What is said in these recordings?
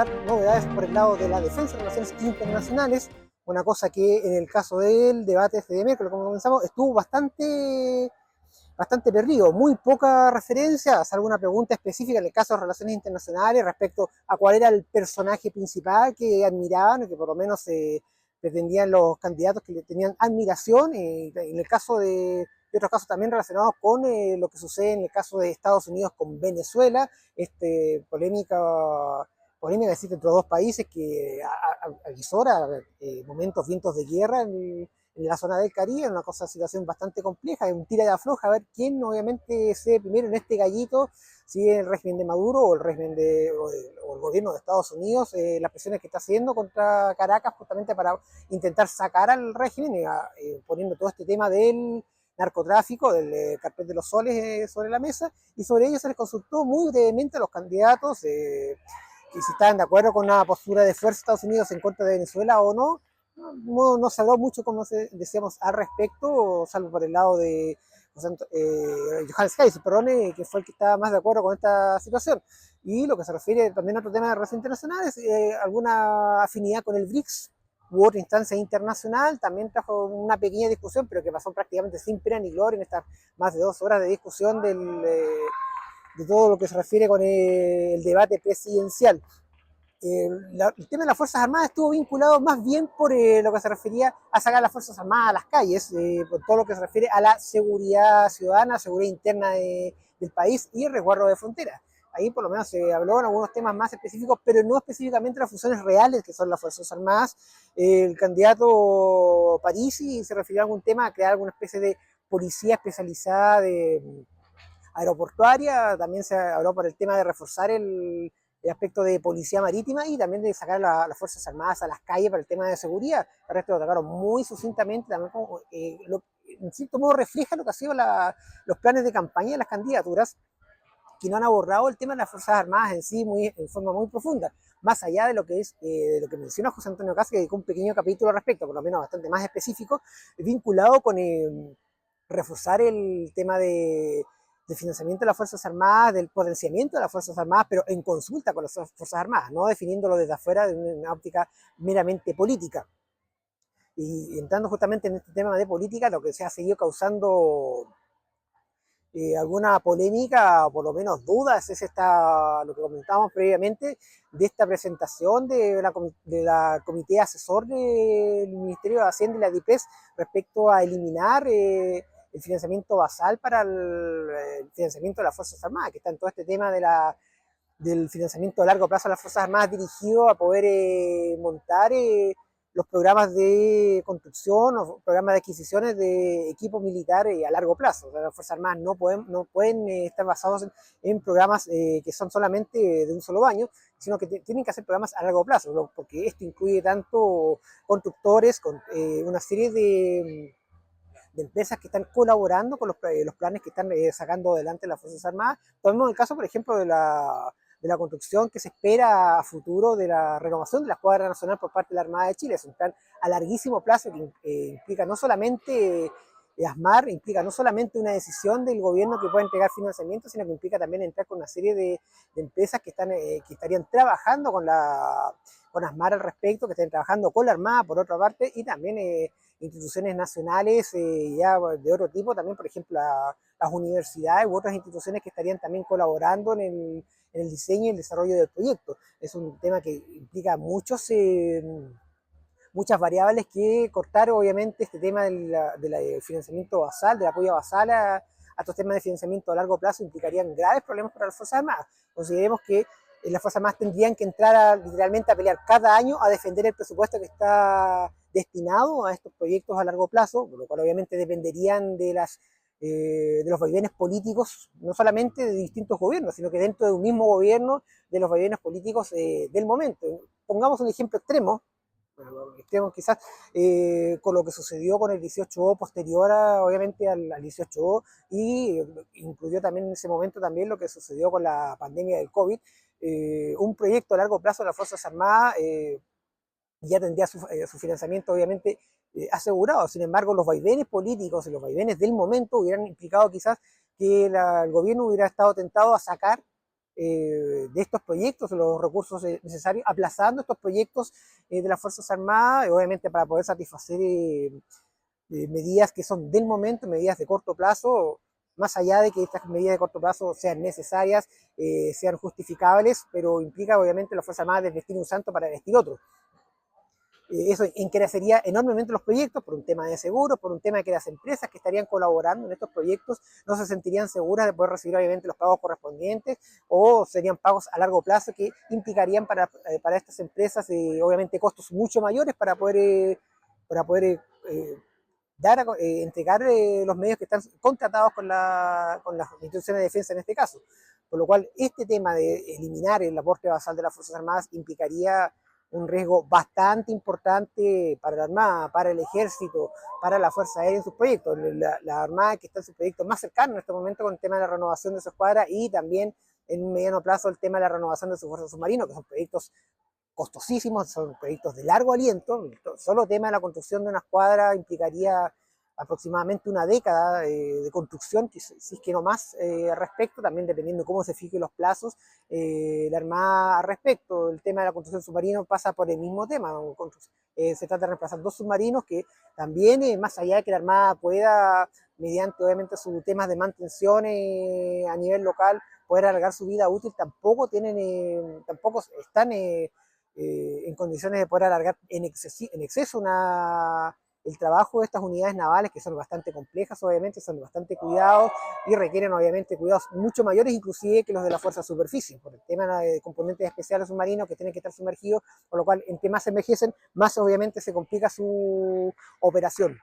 contar novedades por el lado de la defensa de relaciones internacionales, una cosa que en el caso del debate este de miércoles, como comenzamos, estuvo bastante perdido, muy poca referencia, salvo una pregunta específica en el caso de relaciones internacionales respecto a cuál era el personaje principal que admiraban, que por lo menos pretendían los candidatos que le tenían admiración, en el caso de otros casos también relacionados con lo que sucede en el caso de Estados Unidos con Venezuela, polémica que existe entre dos países que avisora momentos, vientos de guerra en la zona del Caribe, una situación bastante compleja, un tira y afloja, a ver quién obviamente se primero en este gallito, si el régimen de Maduro o el régimen o el gobierno de Estados Unidos, las presiones que está haciendo contra Caracas justamente para intentar sacar al régimen, poniendo todo este tema del narcotráfico, del cartel de los soles sobre la mesa, y sobre ello se les consultó muy brevemente a los candidatos que si estaban de acuerdo con una postura de fuerza de Estados Unidos en contra de Venezuela o no. No se habló mucho, como decíamos, al respecto, salvo por el lado de Johannes Kaiser, que fue el que estaba más de acuerdo con esta situación. Y lo que se refiere también a otro tema de relaciones internacionales, alguna afinidad con el BRICS u otra instancia internacional, también trajo una pequeña discusión, pero que pasó prácticamente sin pena ni gloria en estas más de 2 horas de discusión de todo lo que se refiere con el debate presidencial. El tema de las Fuerzas Armadas estuvo vinculado más bien por lo que se refería a sacar las Fuerzas Armadas a las calles, por todo lo que se refiere a la seguridad ciudadana, seguridad interna del país y el resguardo de fronteras. Ahí por lo menos se habló en algunos temas más específicos, pero no específicamente las funciones reales que son las Fuerzas Armadas. El candidato Parisi se refirió a algún tema, a crear alguna especie de policía especializada aeroportuaria, también se habló por el tema de reforzar el aspecto de policía marítima y también de sacar las Fuerzas Armadas a las calles para el tema de seguridad. El resto lo atacaron muy sucintamente, también como, en cierto modo refleja lo que han sido los planes de campaña de las candidaturas, que no han abordado el tema de las Fuerzas Armadas en sí en forma muy profunda, más allá de lo que es de lo que menciona José Antonio Caz, que dedicó un pequeño capítulo al respecto, por lo menos bastante más específico, vinculado con reforzar el tema del financiamiento de las Fuerzas Armadas, del potenciamiento de las Fuerzas Armadas, pero en consulta con las Fuerzas Armadas, no definiéndolo desde afuera de una óptica meramente política. Y entrando justamente en este tema de política, lo que se ha seguido causando alguna polémica, o por lo menos dudas, es lo que comentábamos previamente, de esta presentación de la Comité Asesor del Ministerio de Hacienda y la DIPRES respecto a eliminar el financiamiento basal para el financiamiento de las Fuerzas Armadas, que está en todo este tema del financiamiento a largo plazo de las Fuerzas Armadas dirigido a poder montar los programas de construcción o programas de adquisiciones de equipo militar a largo plazo. O sea, las Fuerzas Armadas no pueden estar basados en programas que son solamente de un solo año, sino que tienen que hacer programas a largo plazo, ¿no? Porque esto incluye tanto constructores, con una serie de empresas que están colaborando con los planes que están sacando adelante las Fuerzas Armadas. Tomemos el caso, por ejemplo, de la construcción que se espera a futuro de la renovación de la Escuadra Nacional por parte de la Armada de Chile. Es un plan a larguísimo plazo que implica no solamente ASMAR, implica no solamente una decisión del gobierno que pueda entregar financiamiento, sino que implica también entrar con una serie de empresas que estarían trabajando con ASMAR al respecto, que estén trabajando con la Armada por otra parte, y también instituciones nacionales ya de otro tipo, también por ejemplo las universidades u otras instituciones que estarían también colaborando en el diseño y el desarrollo del proyecto. Es un tema que implica muchas variables que cortar, obviamente, este tema del financiamiento basal, del apoyo basal a estos temas de financiamiento a largo plazo implicarían graves problemas para las Fuerzas Armadas. Consideremos que las Fuerzas Armadas tendrían que entrar literalmente a pelear cada año a defender el presupuesto que está destinado a estos proyectos a largo plazo, por lo cual obviamente dependerían de los vaivenes políticos, no solamente de distintos gobiernos, sino que dentro de un mismo gobierno, de los vaivenes políticos del momento. Pongamos un ejemplo extremo quizás con lo que sucedió con el 18O posterior obviamente al 18O, y incluyó también en ese momento también lo que sucedió con la pandemia del COVID. Un proyecto a largo plazo de las Fuerzas Armadas ya tendría su financiamiento obviamente asegurado. Sin embargo, los vaivenes políticos y los vaivenes del momento hubieran implicado quizás que el gobierno hubiera estado tentado a sacar de estos proyectos, los recursos necesarios, aplazando estos proyectos de las Fuerzas Armadas, obviamente para poder satisfacer medidas que son del momento, medidas de corto plazo, más allá de que estas medidas de corto plazo sean necesarias, sean justificables, pero implica obviamente la Fuerza Armada desvestir un santo para vestir otro. Eso encarecería enormemente los proyectos por un tema de seguros, por un tema de que las empresas que estarían colaborando en estos proyectos no se sentirían seguras de poder recibir obviamente los pagos correspondientes, o serían pagos a largo plazo que implicarían para estas empresas obviamente costos mucho mayores para poder entregar los medios que están contratados con las instituciones de defensa en este caso. Por lo cual, este tema de eliminar el aporte basal de las Fuerzas Armadas implicaría un riesgo bastante importante para la Armada, para el Ejército, para la Fuerza Aérea en sus proyectos. La Armada que está en sus proyectos más cercanos en este momento con el tema de la renovación de su escuadra y también en un mediano plazo el tema de la renovación de su fuerza submarina, que son proyectos costosísimos, son proyectos de largo aliento. Solo el tema de la construcción de una escuadra implicaría aproximadamente una década de construcción, si es que no más al respecto, también dependiendo de cómo se fijen los plazos. La Armada al respecto, el tema de la construcción submarina pasa por el mismo tema. Se trata de reemplazar dos submarinos que también, más allá de que la Armada pueda, mediante obviamente sus temas de mantención a nivel local, poder alargar su vida útil, tampoco están en condiciones de poder alargar en exceso el trabajo de estas unidades navales, que son bastante complejas, obviamente, son bastante cuidados y requieren, obviamente, cuidados mucho mayores, inclusive que los de la fuerza superficie, por el tema de componentes especiales submarinos que tienen que estar sumergidos, por lo cual, entre más se envejecen, más obviamente se complica su operación.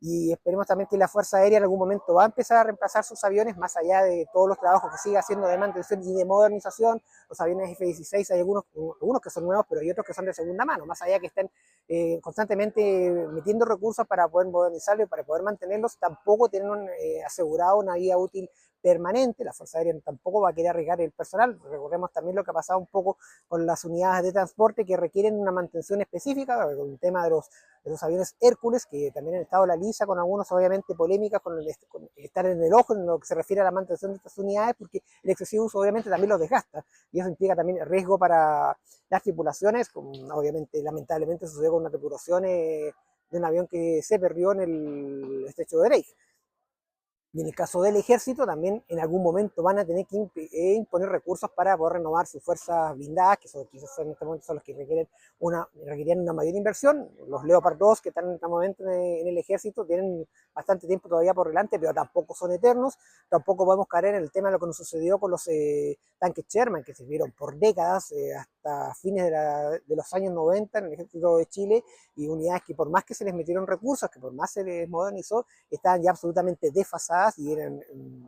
Y esperemos también que la Fuerza Aérea en algún momento va a empezar a reemplazar sus aviones, más allá de todos los trabajos que sigue haciendo de mantención y de modernización. Los aviones F-16 hay algunos que son nuevos, pero hay otros que son de segunda mano, más allá que estén constantemente metiendo recursos para poder modernizarlos y para poder mantenerlos, tampoco tienen asegurado una vida útil permanente. La Fuerza Aérea tampoco va a querer arriesgar el personal. Recordemos también lo que ha pasado un poco con las unidades de transporte que requieren una mantención específica, con el tema de los aviones Hércules, que también han estado a la lisa con algunos, obviamente, polémicas con estar en el ojo en lo que se refiere a la mantención de estas unidades, porque el excesivo uso obviamente también los desgasta, y eso implica también riesgo para las tripulaciones, como obviamente lamentablemente sucedió con una tripulación de un avión que se perdió en el estrecho de Drake. Y en el caso del ejército, también en algún momento van a tener que imponer recursos para poder renovar sus fuerzas blindadas, que quizás en este momento son los que requieren una mayor inversión. Los Leopard 2 que están en este momento en el ejército tienen bastante tiempo todavía por delante, pero tampoco son eternos. Tampoco podemos caer en el tema de lo que nos sucedió con los tanques Sherman, que sirvieron por décadas, hasta fines de los años 90 en el ejército de Chile, y unidades que por más que se les metieron recursos, que por más se les modernizó, estaban ya absolutamente desfasadas y eran,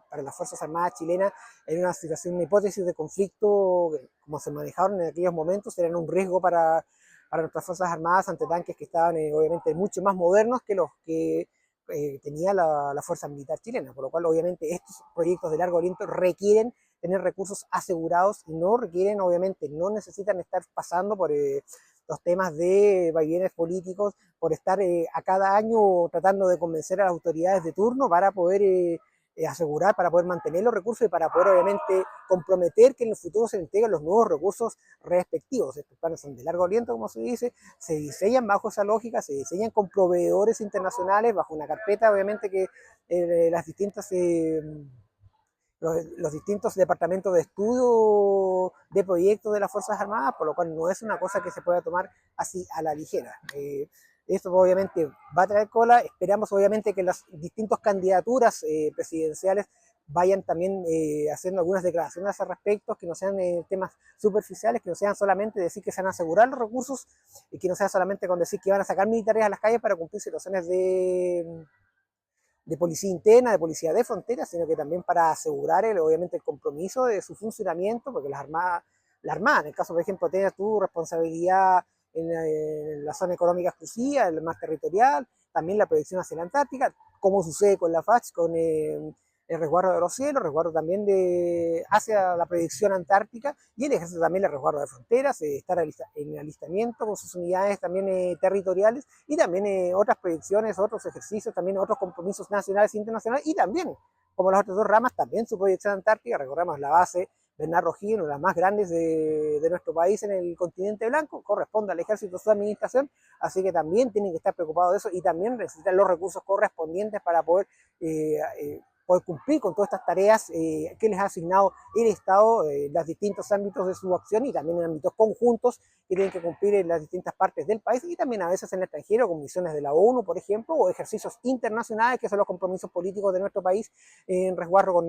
para las Fuerzas Armadas chilenas, en una situación, una hipótesis de conflicto, como se manejaron en aquellos momentos, eran un riesgo para nuestras Fuerzas Armadas ante tanques que estaban obviamente mucho más modernos que los que tenía la Fuerza Militar chilena, por lo cual obviamente estos proyectos de largo aliento requieren tener recursos asegurados y no requieren, obviamente, no necesitan estar pasando por los temas de vaivenes políticos, por estar a cada año tratando de convencer a las autoridades de turno para poder asegurar, para poder mantener los recursos y para poder obviamente comprometer que en el futuro se entreguen los nuevos recursos respectivos. Estos planes son de largo aliento, como se dice, se diseñan bajo esa lógica, se diseñan con proveedores internacionales, bajo una carpeta obviamente que las distintas los distintos departamentos de estudio de proyectos de las Fuerzas Armadas, por lo cual no es una cosa que se pueda tomar así a la ligera. Esto obviamente va a traer cola. Esperamos obviamente que las distintas candidaturas presidenciales vayan también haciendo algunas declaraciones al respecto, que no sean temas superficiales, que no sean solamente decir que se van a asegurar los recursos y que no sea solamente con decir que van a sacar militares a las calles para cumplir situaciones de policía interna, de policía de frontera, sino que también para asegurar obviamente el compromiso de su funcionamiento, porque la Armada, en el caso, por ejemplo, tiene tu responsabilidad en la zona económica exclusiva, en el mar territorial, también la proyección hacia la Antártica, como sucede con la FACH, con el resguardo de los cielos, resguardo también hacia la proyección antártica, y el ejército también el resguardo de fronteras, estar en alistamiento con sus unidades también territoriales, y también otras proyecciones, otros ejercicios, también otros compromisos nacionales e internacionales, y también, como las otras dos ramas, también su proyección antártica. Recordemos la base Bernardo O'Higgins, una de las más grandes de nuestro país en el continente blanco, corresponde al ejército su administración, así que también tienen que estar preocupados de eso y también necesitan los recursos correspondientes para poder poder cumplir con todas estas tareas que les ha asignado el Estado en los distintos ámbitos de su acción y también en ámbitos conjuntos que tienen que cumplir en las distintas partes del país y también a veces en el extranjero, con misiones de la ONU, por ejemplo, o ejercicios internacionales, que son los compromisos políticos de nuestro país en resguardo con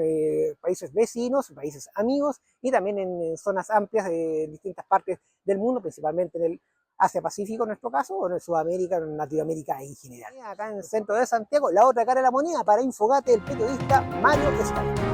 países vecinos, países amigos y también en zonas amplias de distintas partes del mundo, principalmente en el Asia-Pacífico en nuestro caso, o en Sudamérica, o en Latinoamérica en general. Acá en el centro de Santiago, la otra cara de la moneda para Infogate, el periodista Mario Escalante.